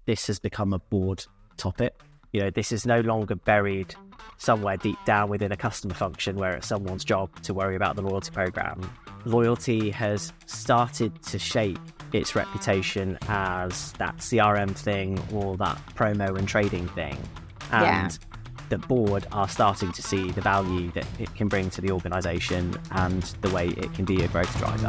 this has become a board topic. This is no longer buried somewhere deep down within a customer function where it's someone's job to worry about the loyalty program. Loyalty has started to shape its reputation as that CRM thing or that promo and trading thing. And the board are starting to see the value that it can bring to the organisation and the way it can be a growth driver.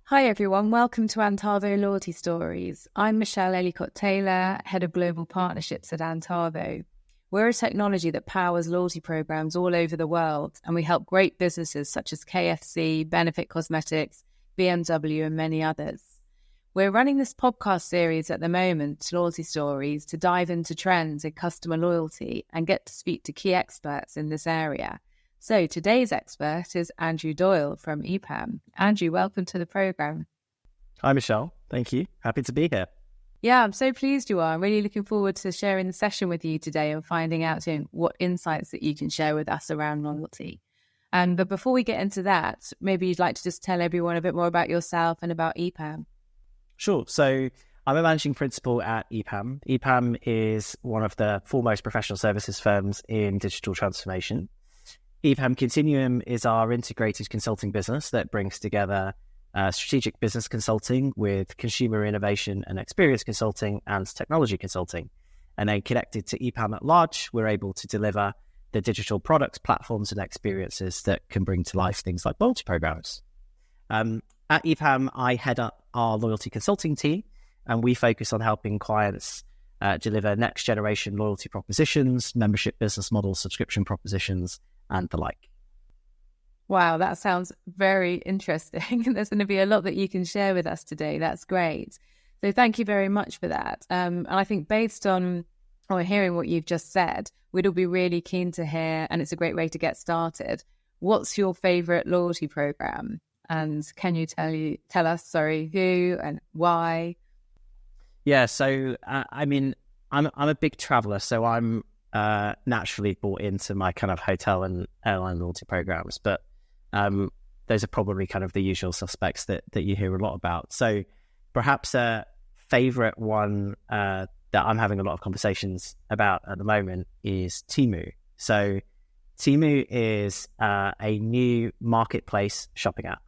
Hi everyone, welcome to Antavo Loyalty Stories. I'm Michelle Ellicott-Taylor, Head of Global Partnerships at Antavo. We're a technology that powers loyalty programs all over the world, and we help great businesses such as KFC, Benefit Cosmetics, BMW, and many others. We're running this podcast series at the moment, Loyalty Stories, to dive into trends in customer loyalty and get to speak to key experts in this area. So today's expert is Andrew Doyle from EPAM. Andrew, welcome to the programme. Hi, Michelle. Thank you. Happy to be here. Yeah, I'm so pleased you are. I'm really looking forward to sharing the session with you today and finding out what insights that you can share with us around loyalty. But before we get into that, maybe you'd like to just tell everyone a bit more about yourself and about EPAM. Sure. So I'm a managing principal at EPAM. EPAM is one of the foremost professional services firms in digital transformation. EPAM Continuum is our integrated consulting business that brings together strategic business consulting with consumer innovation and experience consulting and technology consulting. And then connected to EPAM at large, we're able to deliver the digital products, platforms and experiences that can bring to life things like loyalty programs. At EPAM, I head up our loyalty consulting team, and we focus on helping clients deliver next generation loyalty propositions, membership business models, subscription propositions, and the like. Wow, that sounds very interesting. There's going to be a lot that you can share with us today. That's great. So thank you very much for that. And I think based on hearing what you've just said, we'd all be really keen to hear, and it's a great way to get started. What's your favourite loyalty program? And can you tell us, who and why? Yeah, so I'm a big traveller, so I'm naturally bought into my kind of hotel and airline loyalty programs, but those are probably kind of the usual suspects that you hear a lot about. So perhaps a favourite one that I'm having a lot of conversations about at the moment is Temu. So Temu is a new marketplace shopping app.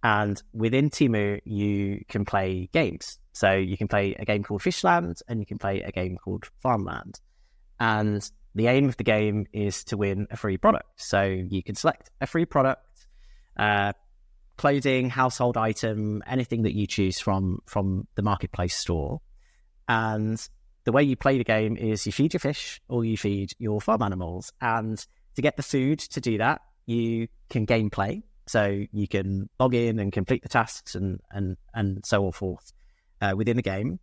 And within Temu, you can play games. So you can play a game called Fishland and you can play a game called Farmland. And the aim of the game is to win a free product. So you can select a free product, clothing, household item, anything that you choose from the marketplace store. And the way you play the game is you feed your fish or you feed your farm animals. And to get the food to do that, you can gameplay. So you can log in and complete the tasks and so on forth within the game.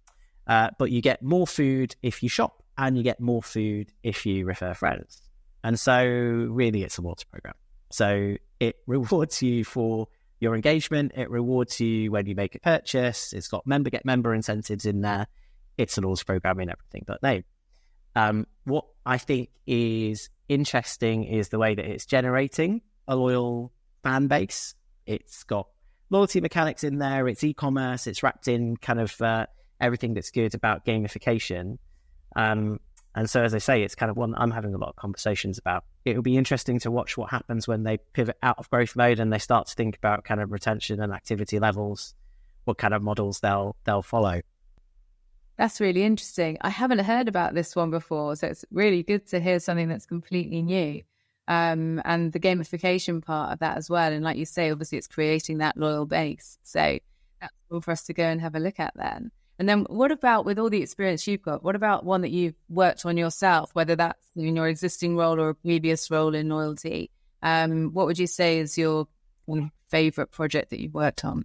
But you get more food if you shop and you get more food if you refer friends. And so really it's a loyalty program. So it rewards you for your engagement. It rewards you when you make a purchase. It's got get member incentives in there. It's a loyalty program in everything but name. What I think is interesting is the way that it's generating a loyal fan base. It's got loyalty mechanics in there. It's e-commerce. It's wrapped in kind of everything that's good about gamification. And so, as I say, it's kind of one I'm having a lot of conversations about. It will be interesting to watch what happens when they pivot out of growth mode and they start to think about kind of retention and activity levels, what kind of models they'll follow. That's really interesting. I haven't heard about this one before, so it's really good to hear something that's completely new. And the gamification part of that as well. And like you say, obviously it's creating that loyal base. So that's all for us to go and have a look at then. And then what about, with all the experience you've got, what about one that you've worked on yourself, whether that's in your existing role or a previous role in loyalty? What would you say is your favourite project that you've worked on?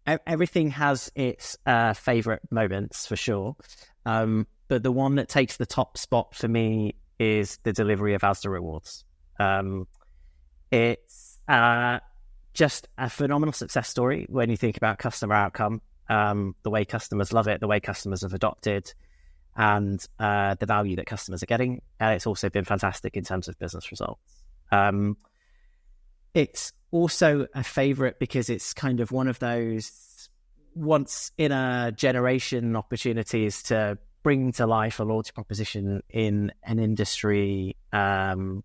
Everything has its favourite moments for sure. But the one that takes the top spot for me is the delivery of Asda Rewards. It's just a phenomenal success story when you think about customer outcome, the way customers love it, the way customers have adopted, and the value that customers are getting. And it's also been fantastic in terms of business results. It's also a favorite because it's kind of one of those once in a generation opportunities to bring to life a loyalty proposition in an industry that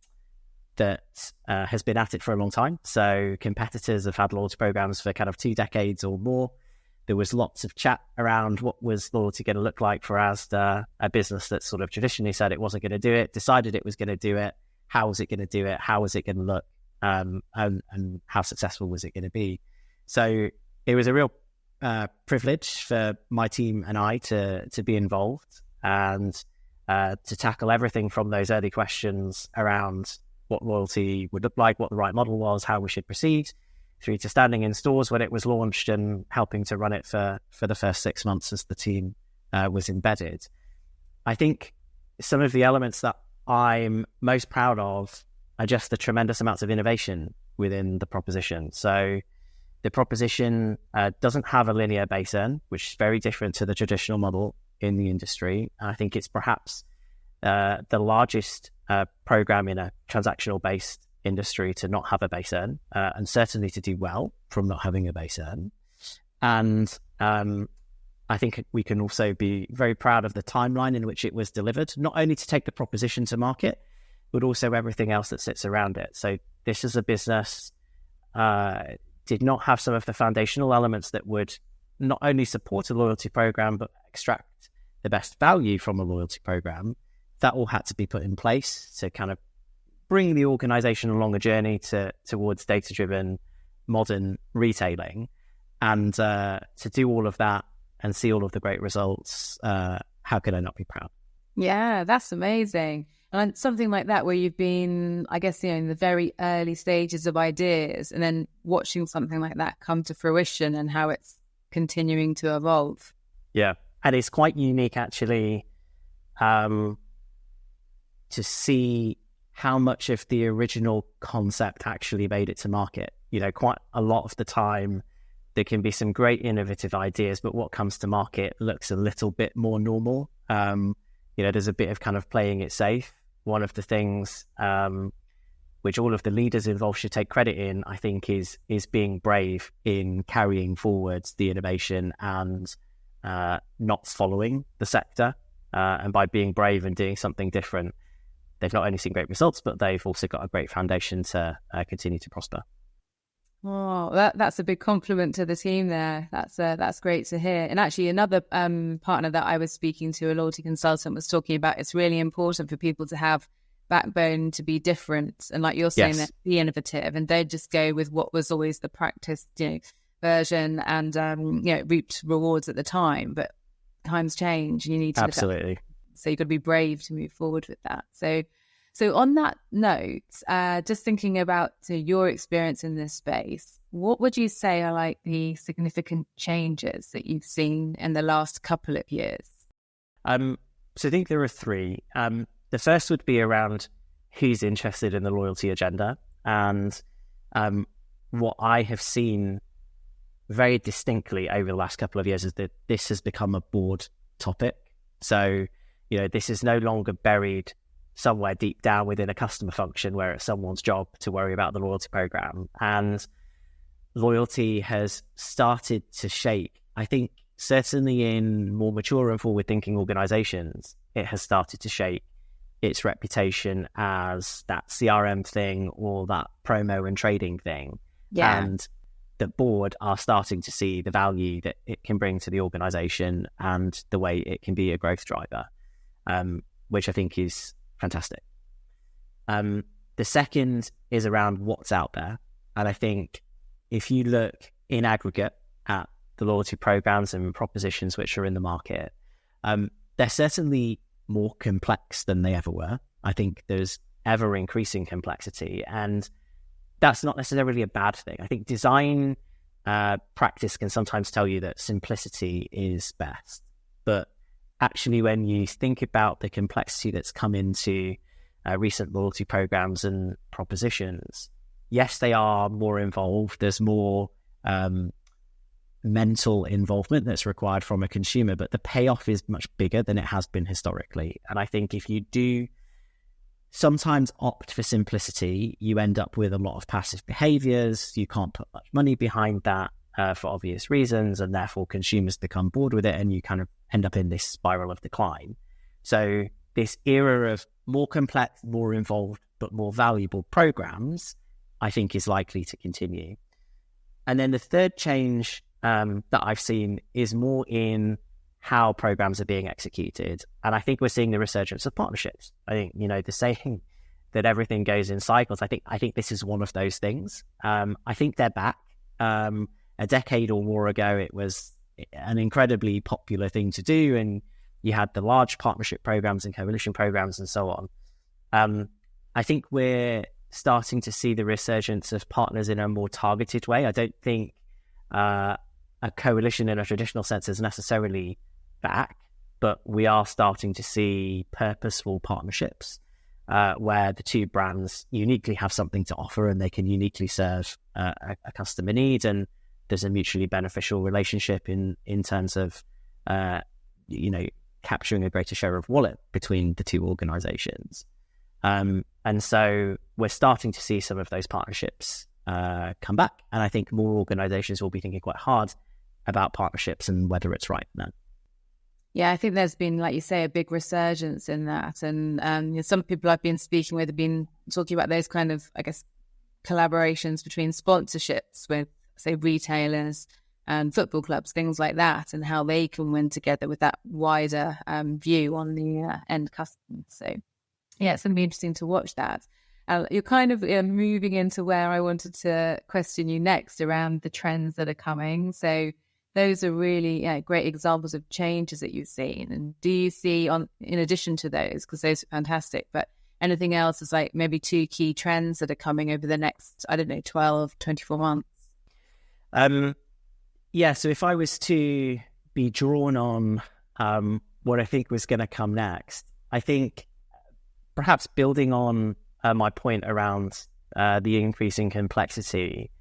has been at it for a long time. So competitors have had loyalty programs for kind of 2 decades or more. There was lots of chat around what was loyalty going to look like for Asda, a business that sort of traditionally said it wasn't going to do it, decided it was going to do it. How was it going to do it? How was it going to look? And how successful was it going to be? So it was a real privilege for my team and I to be involved and to tackle everything from those early questions around what loyalty would look like, what the right model was, how we should proceed, through to standing in stores when it was launched and helping to run it for the first 6 months as the team was embedded. I think some of the elements that I'm most proud of are just the tremendous amounts of innovation within the proposition. So the proposition doesn't have a linear base earn, which is very different to the traditional model in the industry. I think it's perhaps the largest program in a transactional-based industry to not have a base earn, and certainly to do well from not having a base earn. And I think we can also be very proud of the timeline in which it was delivered, not only to take the proposition to market, but also everything else that sits around it. So this is a business did not have some of the foundational elements that would not only support a loyalty program, but extract the best value from a loyalty program. That all had to be put in place to kind of bring the organization along a journey towards data-driven modern retailing. And to do all of that and see all of the great results, how could I not be proud? Yeah, that's amazing. And something like that where you've been, I guess, in the very early stages of ideas and then watching something like that come to fruition and how it's continuing to evolve. Yeah, and it's quite unique actually to see how much of the original concept actually made it to market. Quite a lot of the time there can be some great innovative ideas, but what comes to market looks a little bit more normal. There's a bit of kind of playing it safe. One of the things which all of the leaders involved should take credit in, I think, is being brave in carrying forward the innovation and not following the sector. And by being brave and doing something different, they've not only seen great results, but they've also got a great foundation to continue to prosper. Oh, that's a big compliment to the team there. That's great to hear. And actually, another partner that I was speaking to, a loyalty consultant, was talking about it's really important for people to have backbone to be different. And like you're saying, Yes. that be innovative and don't just go with what was always the practice version and reaped rewards at the time. But times change and you need to Absolutely. So you've got to be brave to move forward with that. So on that note, just thinking about your experience in this space, what would you say are like the significant changes that you've seen in the last couple of years? So I think there are 3. The first would be around who's interested in the loyalty agenda. And what I have seen very distinctly over the last couple of years is that this has become a board topic. So, this is no longer buried somewhere deep down within a customer function where it's someone's job to worry about the loyalty program. And loyalty has started to shake. I think certainly in more mature and forward-thinking organizations, it has started to shake its reputation as that CRM thing or that promo and trading thing. Yeah. And the board are starting to see the value that it can bring to the organization and the way it can be a growth driver, which I think is fantastic. The second is around what's out there. And I think if you look in aggregate at the loyalty programs and propositions which are in the market, they're certainly more complex than they ever were. I think there's ever increasing complexity, and that's not necessarily a bad thing. I think design practice can sometimes tell you that simplicity is best, but actually when you think about the complexity that's come into recent loyalty programs and propositions, yes, they are more involved. There's more mental involvement that's required from a consumer, but the payoff is much bigger than it has been historically. And I think if you do sometimes opt for simplicity, you end up with a lot of passive behaviors. You can't put much money behind that for obvious reasons, and therefore consumers become bored with it, and you kind of end up in this spiral of decline. So this era of more complex, more involved, but more valuable programs, I think, is likely to continue. And then the third change that I've seen is more in how programs are being executed. And I think we're seeing the resurgence of partnerships. I think, the saying that everything goes in cycles, I think this is one of those things. I think they're back. A decade or more ago, it was an incredibly popular thing to do, and you had the large partnership programs and coalition programs and so on. I think we're starting to see the resurgence of partners in a more targeted way. I don't think a coalition in a traditional sense is necessarily back, but we are starting to see purposeful partnerships where the two brands uniquely have something to offer and they can uniquely serve a customer need, and there's a mutually beneficial relationship in terms of capturing a greater share of wallet between the two organizations. And so we're starting to see some of those partnerships come back, and I think more organizations will be thinking quite hard about partnerships and whether it's right for them. Yeah, I think there's been, like you say, a big resurgence in that. And some people I've been speaking with have been talking about those kind of, I guess, collaborations between sponsorships with, say, retailers and football clubs, things like that, and how they can win together with that wider view on the end customer. So, yeah, it's going to be interesting to watch that. You're kind of moving into where I wanted to question you next around the trends that are coming. So those are really great examples of changes that you've seen. And do you see, in addition to those, because those are fantastic, but anything else is like maybe two key trends that are coming over the next, 12, 24 months? So if I was to be drawn on what I think was going to come next, I think perhaps building on my point around the increasing complexity,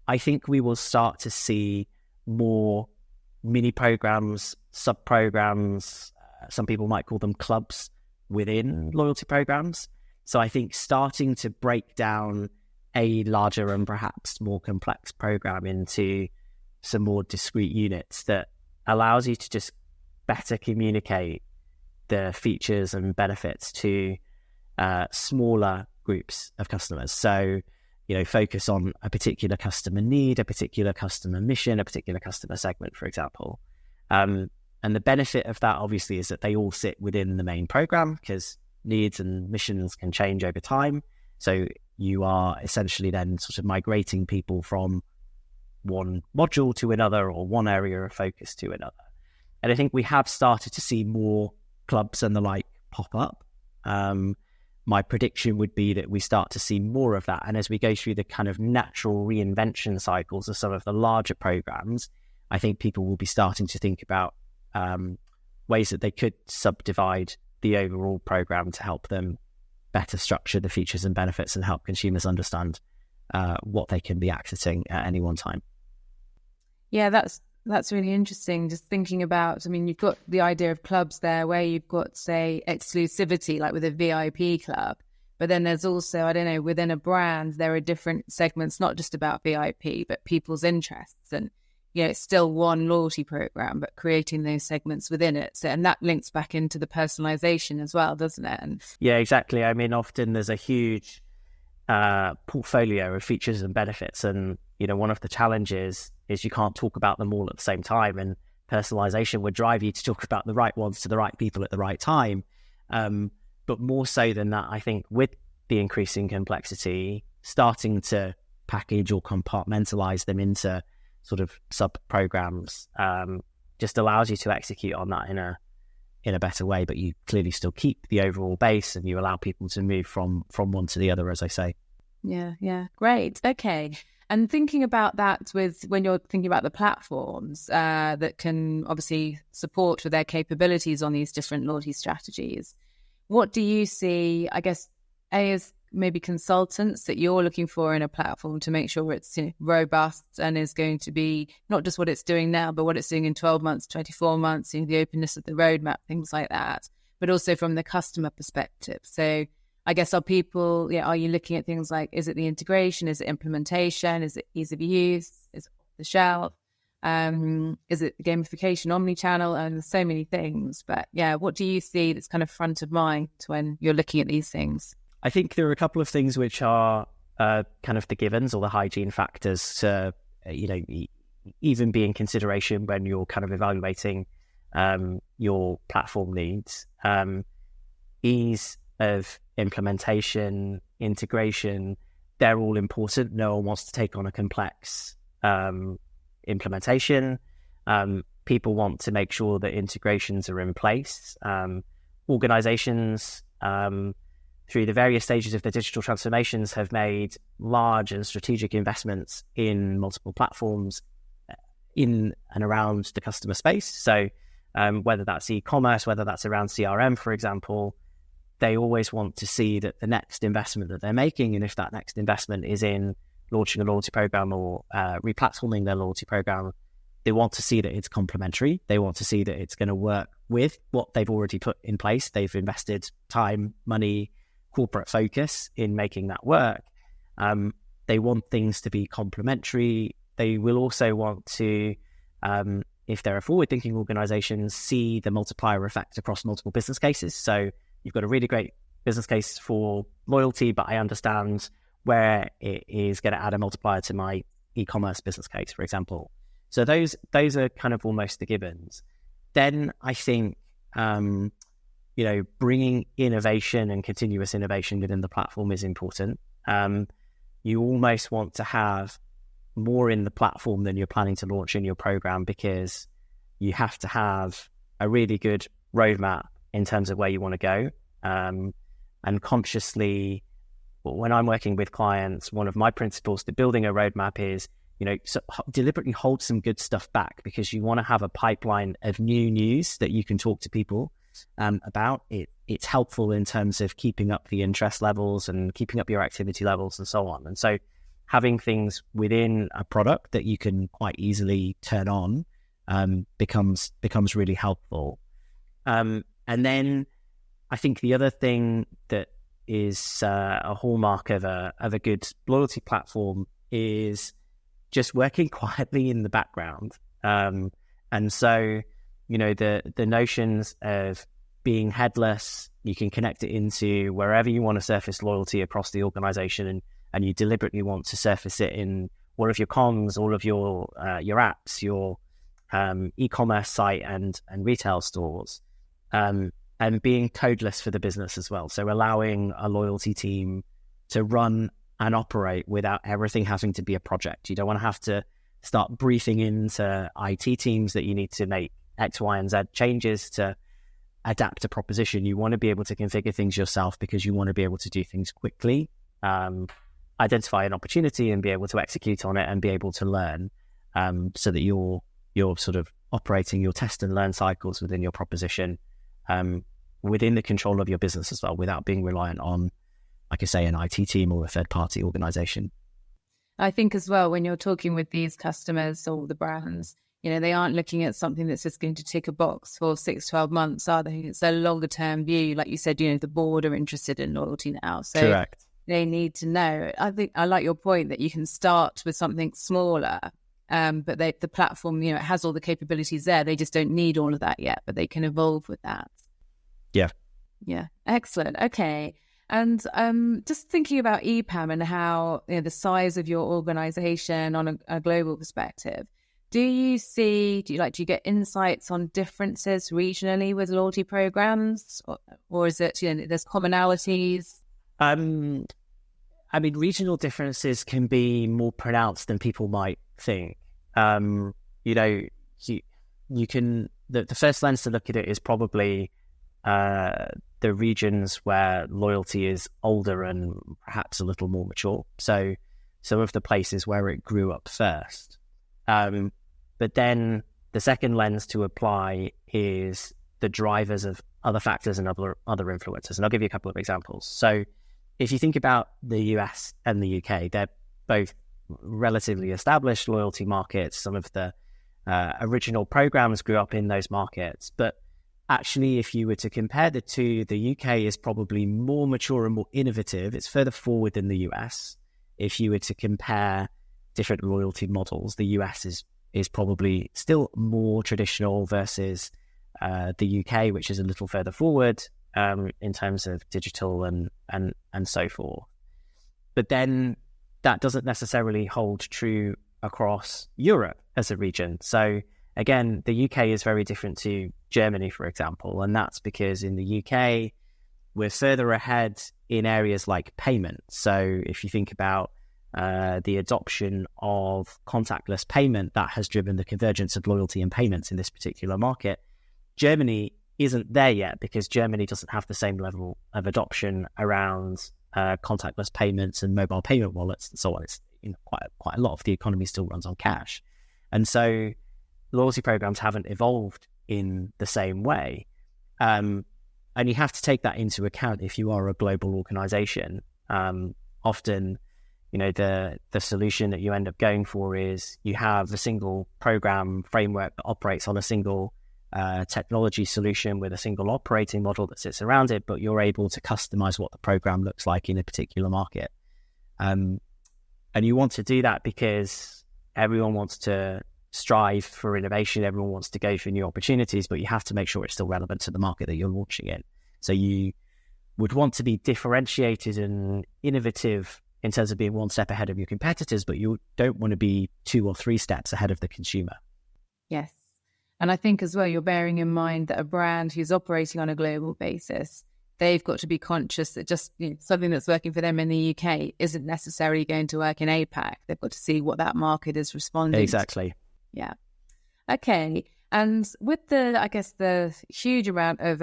I think we will start to see more mini programs, sub programs, some people might call them clubs within loyalty programs. So I think starting to break down a larger and perhaps more complex program into some more discrete units that allows you to just better communicate the features and benefits to smaller groups of customers. So, focus on a particular customer need, a particular customer mission, a particular customer segment, for example. And the benefit of that, obviously, is that they all sit within the main program because needs and missions can change over time. So you are essentially then sort of migrating people from one module to another or one area of focus to another. And I think we have started to see more clubs and the like pop up. My prediction would be that we start to see more of that. And as we go through the kind of natural reinvention cycles of some of the larger programs, I think people will be starting to think about ways that they could subdivide the overall program to help them better structure the features and benefits and help consumers understand what they can be accessing at any one time. Yeah, that's really interesting. Just thinking about, you've got the idea of clubs there where you've got, say, exclusivity, like with a VIP club. But then there's also, within a brand, there are different segments, not just about VIP, but people's interests. And, it's still one loyalty program, but creating those segments within it. So, and that links back into the personalization as well, doesn't it? And yeah, exactly. Often there's a huge portfolio of features and benefits. And, one of the challenges is you can't talk about them all at the same time, and personalization would drive you to talk about the right ones to the right people at the right time. But more so than that, I think with the increasing complexity, starting to package or compartmentalize them into sort of sub-programs just allows you to execute on that in a better way, but you clearly still keep the overall base and you allow people to move from one to the other, as I say. Yeah. Great. Okay. And thinking about that when you're thinking about the platforms that can obviously support with their capabilities on these different loyalty strategies, what do you see, I guess, as maybe consultants that you're looking for in a platform to make sure it's robust and is going to be not just what it's doing now, but what it's doing in 12 months, 24 months, the openness of the roadmap, things like that, but also from the customer perspective. So I guess are you looking at things like, is it the integration? Is it implementation? Is it ease of use? Is it off the shelf? Is it gamification, omni-channel? And there's so many things. But yeah, what do you see that's kind of front of mind when you're looking at these things? I think there are a couple of things which are kind of the givens or the hygiene factors to, even be in consideration when you're kind of evaluating your platform needs. Ease of implementation, integration, they're all important. No one wants to take on a complex implementation. People want to make sure that integrations are in place. Organizations, through the various stages of the digital transformations, have made large and strategic investments in multiple platforms in and around the customer space. So whether that's e-commerce, whether that's around CRM, for example, they always want to see that the next investment that they're making, and if that next investment is in launching a loyalty program or replatforming their loyalty program, they want to see that it's complementary. They want to see that it's going to work with what they've already put in place. They've invested time, money, corporate focus in making that work. They want things to be complementary. They will also want to, if they're a forward-thinking organization, see the multiplier effect across multiple business cases. So you've got a really great business case for loyalty, but I understand where it is going to add a multiplier to my e-commerce business case, for example. So those are kind of almost the givens. Then I think, bringing innovation and continuous innovation within the platform is important. You almost want to have more in the platform than you're planning to launch in your program, because you have to have a really good roadmap in terms of where you want to go. And consciously, when I'm working with clients, one of my principles to building a roadmap is, deliberately hold some good stuff back, because you want to have a pipeline of new news that you can talk to people about. It's helpful in terms of keeping up the interest levels and keeping up your activity levels and so on. And so having things within a product that you can quite easily turn on becomes really helpful. And then I think the other thing that is a hallmark of a good loyalty platform is just working quietly in the background. And so, the notions of being headless, you can connect it into wherever you want to surface loyalty across the organization, and you deliberately want to surface it in all of your comms, all of your apps, your e-commerce site and retail stores, and being codeless for the business as well. So allowing a loyalty team to run and operate without everything having to be a project. You don't want to have to start briefing into IT teams that you need to make X, Y, and Z changes to adapt a proposition. You want to be able to configure things yourself, because you want to be able to do things quickly, identify an opportunity and be able to execute on it and be able to learn, so that you're sort of operating your test and learn cycles within your proposition, within the control of your business as well, without being reliant on, like I say, an IT team or a third-party organization. I think as well, when you're talking with these customers or the brands, they aren't looking at something that's just going to tick a box for 6-12 months, are they? It's a longer-term view. Like you said, the board are interested in loyalty now. So correct. They need to know. I think I like your point that you can start with something smaller, but the platform, it has all the capabilities there. They just don't need all of that yet, but they can evolve with that. Yeah. Yeah. Excellent. Okay. And just thinking about EPAM and how the size of your organization on a global perspective, do you get insights on differences regionally with loyalty programs, or is it there's commonalities? Regional differences can be more pronounced than people might think. You can the first lens to look at it is probably the regions where loyalty is older and perhaps a little more mature. So some of the places where it grew up first. But then the second lens to apply is the drivers of other factors and other influencers. And I'll give you a couple of examples. So if you think about the US and the UK, they're both relatively established loyalty markets. Some of the original programs grew up in those markets, but actually, if you were to compare the two, the UK is probably more mature and more innovative. It's further forward than the US. If you were to compare different loyalty models, the US is probably still more traditional versus the UK, which is a little further forward in terms of digital and so forth. But then that doesn't necessarily hold true across Europe as a region. So again, the UK is very different to Germany, for example, and that's because in the UK, we're further ahead in areas like payment. So if you think about the adoption of contactless payment, that has driven the convergence of loyalty and payments in this particular market. Germany isn't there yet because Germany doesn't have the same level of adoption around contactless payments and mobile payment wallets and so on. It's quite a lot of the economy still runs on cash. And so loyalty programs haven't evolved in the same way. And you have to take that into account if you are a global organization. Often, the solution that you end up going for is you have a single program framework that operates on a single technology solution with a single operating model that sits around it, but you're able to customize what the program looks like in a particular market. And you want to do that because everyone wants to strive for innovation, everyone wants to go for new opportunities, but you have to make sure it's still relevant to the market that you're launching in. So you would want to be differentiated and innovative in terms of being one step ahead of your competitors, but you don't want to be 2 or 3 steps ahead of the consumer. Yes. And I think as well, you're bearing in mind that a brand who's operating on a global basis, they've got to be conscious that just something that's working for them in the UK isn't necessarily going to work in APAC. They've got to see what that market is responding Exactly. to. Yeah. Okay. And with the huge amount of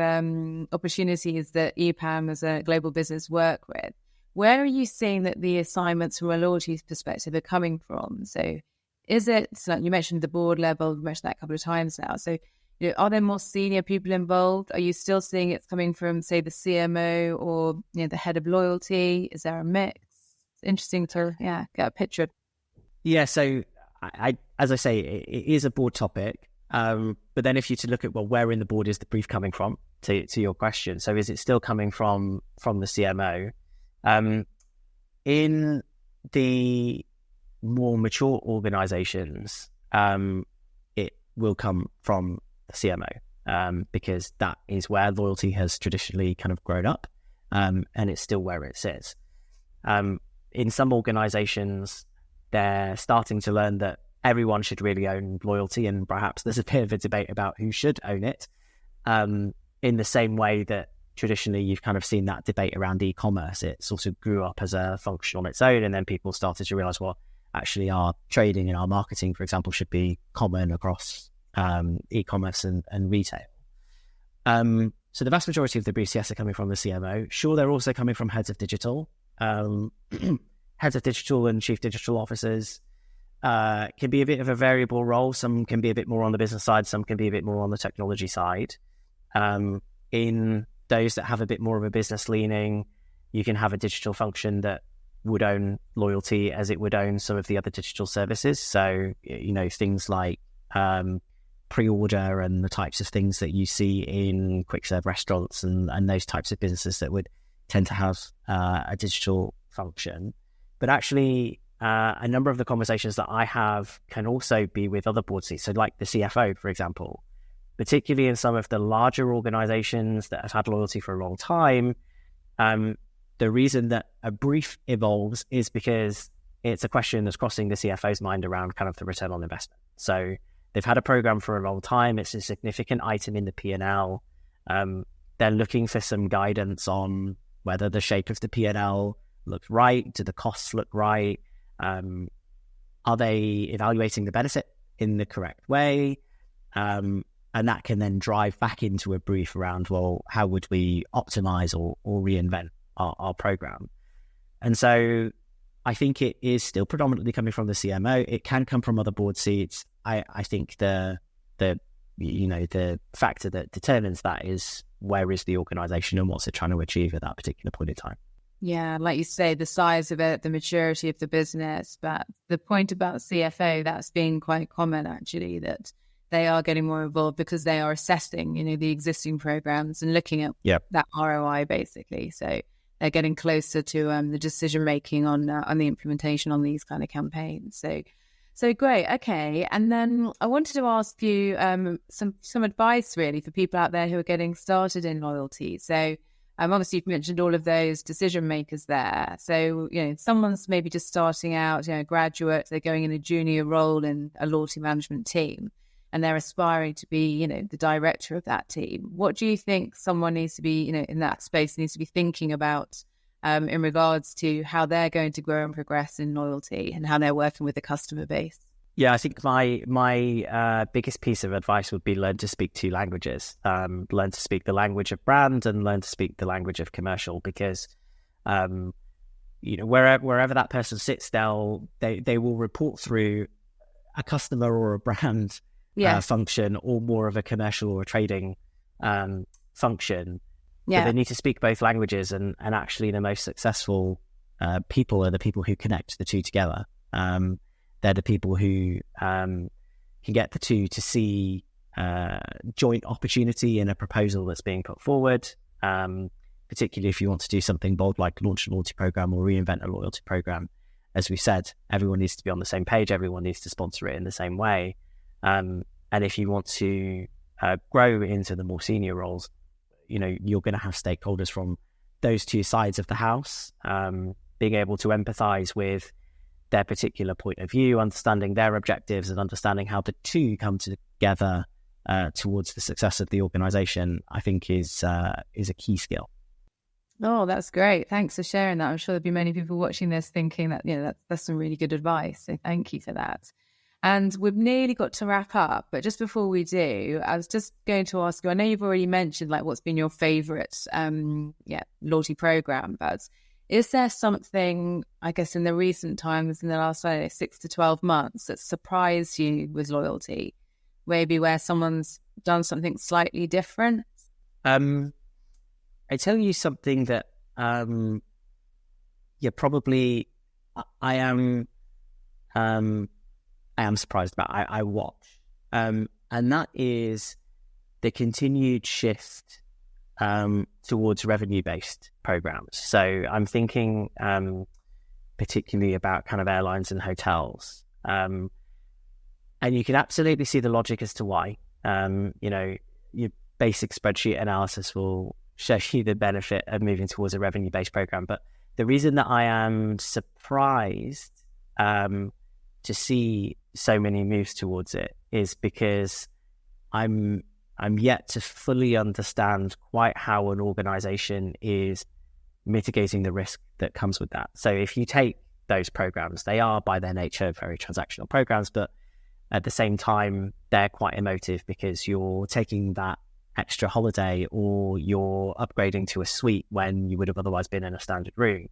opportunities that EPAM as a global business work with, where are you seeing that the assignments from a loyalty perspective are coming from? So is it, so you mentioned the board level, you mentioned that a couple of times now. So are there more senior people involved? Are you still seeing it's coming from, say, the CMO or the head of loyalty? Is there a mix? It's interesting to get a picture. Yeah, so I as I say, it is a board topic. But then if you to look at, where in the board is the brief coming from, to your question. So is it still coming from the CMO? In the more mature organizations, it will come from the CMO, because that is where loyalty has traditionally kind of grown up, and it's still where it sits. In some organizations, they're starting to learn that everyone should really own loyalty, and perhaps there's a bit of a debate about who should own it, in the same way that traditionally you've kind of seen that debate around e-commerce. It sort of grew up as a function on its own, and then people started to realize, actually our trading and our marketing, for example, should be common across e-commerce and retail. So the vast majority of the briefs, yes, are coming from the CMO. Sure, they're also coming from heads of digital. Heads of digital and chief digital officers can be a bit of a variable role. Some can be a bit more on the business side, some can be a bit more on the technology side. In those that have a bit more of a business leaning, you can have a digital function that would own loyalty as it would own some of the other digital services. So, things like pre-order and the types of things that you see in quick serve restaurants and those types of businesses that would tend to have a digital function. But actually, a number of the conversations that I have can also be with other board seats. So like the CFO, for example, particularly in some of the larger organizations that have had loyalty for a long time, the reason that a brief evolves is because it's a question that's crossing the CFO's mind around kind of the return on investment. So they've had a program for a long time. It's a significant item in the P&L. They're looking for some guidance on whether the shape of the P&L looks right. Do the costs look right? Are they evaluating the benefit in the correct way? And that can then drive back into a brief around, how would we optimize or reinvent our program? And so I think it is still predominantly coming from the CMO. It can come from other board seats. I think the factor that determines that is where is the organization and what's it trying to achieve at that particular point in time. Yeah, like you say, the size of it, the maturity of the business. But the point about CFO, that's been quite common actually, that they are getting more involved because they are assessing, the existing programs and looking at that ROI basically. So they're getting closer to the decision making on the implementation on these kind of campaigns. So great. Okay. And then I wanted to ask you some advice really for people out there who are getting started in loyalty. So obviously you've mentioned all of those decision makers there. So, someone's maybe just starting out, a graduate, they're going in a junior role in a loyalty management team and they're aspiring to be, the director of that team. What do you think someone needs to be, in that space needs to be thinking about in regards to how they're going to grow and progress in loyalty and how they're working with the customer base? Yeah, I think my biggest piece of advice would be learn to speak two languages. Learn to speak the language of brand and learn to speak the language of commercial, because wherever that person sits, they will report through a customer or a brand function, or more of a commercial or a trading function. Yeah. But they need to speak both languages, and actually the most successful people are the people who connect the two together. They're the people who can get the two to see joint opportunity in a proposal that's being put forward, particularly if you want to do something bold like launch a loyalty program or reinvent a loyalty program. As we said, everyone needs to be on the same page. Everyone needs to sponsor it in the same way. And if you want to grow into the more senior roles, you're going to have stakeholders from those two sides of the house, being able to empathize with their particular point of view, understanding their objectives, and understanding how the two come together towards the success of the organization, I think is a key skill. Oh, that's great. Thanks for sharing that. I'm sure there'll be many people watching this thinking that, that's some really good advice. So thank you for that. And we've nearly got to wrap up, but just before we do, I was just going to ask you, I know you've already mentioned what's been your favorite loyalty program, but is there something, I guess, in the recent times, in the last 6 to 12 months, that surprised you with loyalty? Maybe where someone's done something slightly different? I tell you something that, probably I am surprised about. I watch, and that is the continued shift towards revenue-based programs. So I'm thinking particularly about kind of airlines and hotels, and you can absolutely see the logic as to why. Your basic spreadsheet analysis will show you the benefit of moving towards a revenue-based program. But the reason that I am surprised to see so many moves towards it is because I'm yet to fully understand quite how an organization is mitigating the risk that comes with that. So if you take those programs, they are by their nature very transactional programs, but at the same time, they're quite emotive because you're taking that extra holiday or you're upgrading to a suite when you would have otherwise been in a standard room.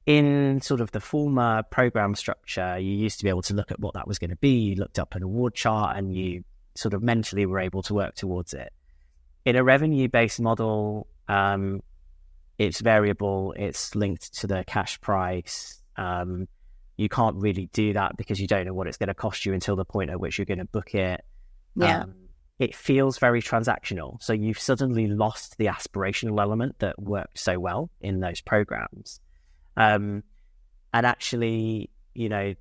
In sort of the former program structure, you used to be able to look at what that was going to be. You looked up an award chart and you sort of mentally were able to work towards it. In a revenue-based model, it's variable, it's linked to the cash price. You can't really do that because you don't know what it's going to cost you until the point at which you're going to book it. Yeah. It feels very transactional. So you've suddenly lost the aspirational element that worked so well in those programs. And actually, the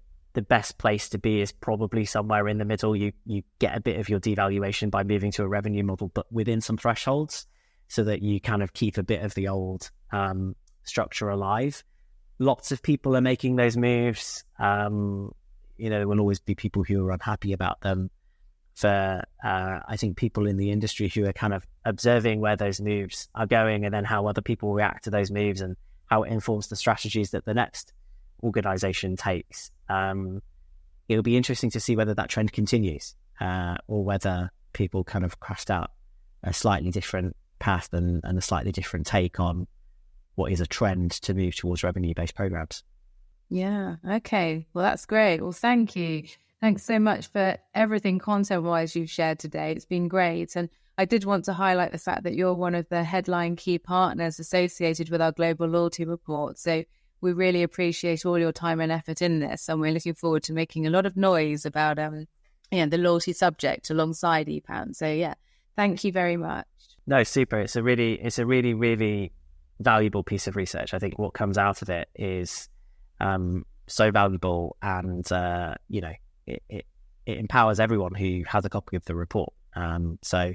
best place to be is probably somewhere in the middle. You get a bit of your devaluation by moving to a revenue model, but within some thresholds, so that you kind of keep a bit of the old structure alive. Lots of people are making those moves. There will always be people who are unhappy about them. For I think people in the industry who are kind of observing where those moves are going and then how other people react to those moves and how it informs the strategies that the next organization takes. It'll be interesting to see whether that trend continues or whether people kind of crashed out a slightly different path and a slightly different take on what is a trend to move towards revenue-based programs. Yeah, okay. Well, that's great. Well, thank you. Thanks so much for everything content-wise you've shared today. It's been great. And I did want to highlight the fact that you're one of the headline key partners associated with our Global Loyalty Report. So we really appreciate all your time and effort in this. And we're looking forward to making a lot of noise about the loyalty subject alongside EPAM. So yeah, thank you very much. No, super. It's a really, really valuable piece of research. I think what comes out of it is so valuable, and it empowers everyone who has a copy of the report. So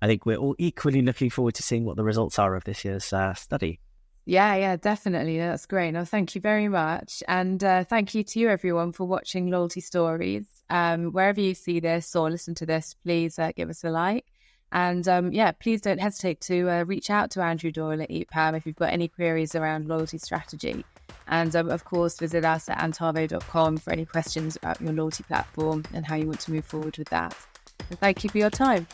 I think we're all equally looking forward to seeing what the results are of this year's study. Yeah, definitely. That's great. No, thank you very much. And thank you to you, everyone, for watching Loyalty Stories. Wherever you see this or listen to this, please give us a like. And please don't hesitate to reach out to Andrew Doyle at EPAM if you've got any queries around loyalty strategy. And of course, visit us at antavo.com for any questions about your loyalty platform and how you want to move forward with that. And thank you for your time.